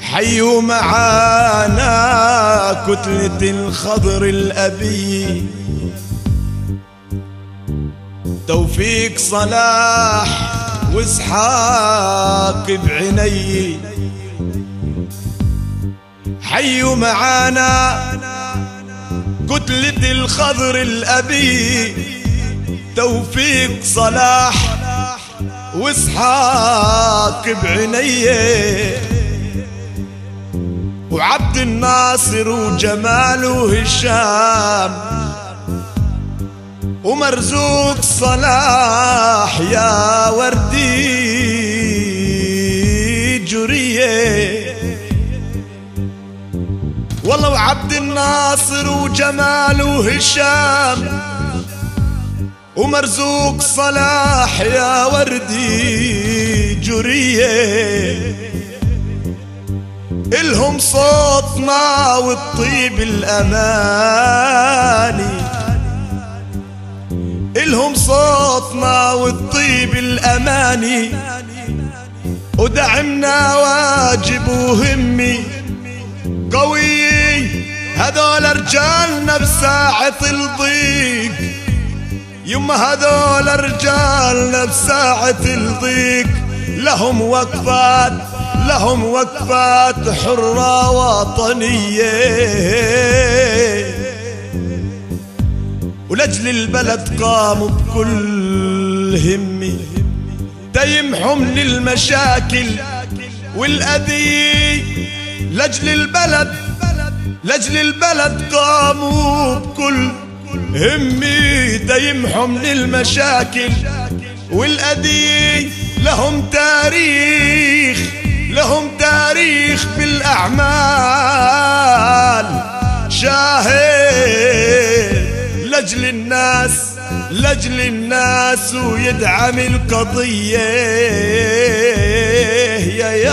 حيوا معانا كتلة الخضر الأبي، توفيق صلاح واسحاق بعيني. حيوا معانا كتلة الخضر الأبي، توفيق صلاح واسحاق بعيني، وعبد الناصر وجمال وهشام ومرزوق صلاح يا وردي جريه. والله وعبد الناصر وجمال وهشام ومرزوق صلاح يا وردي جريه، إلهم صوتنا والطيب الأماني، إلهم صوتنا والطيب الأماني، ودعمنا واجب وهمي قوي. هذول رجالنا بساعة الضيق، يما هذول رجالنا بساعة الضيق، لهم وقفات لهم وقفات حرة وطنية، ولأجل البلد قاموا بكل همة تيمحوا من المشاكل والأذية. لأجل البلد قاموا بكل همة تيمحوا من المشاكل والأذية. لهم تاريخ بالأعمال شاهد، لأجل الناس ويدعم القضية يا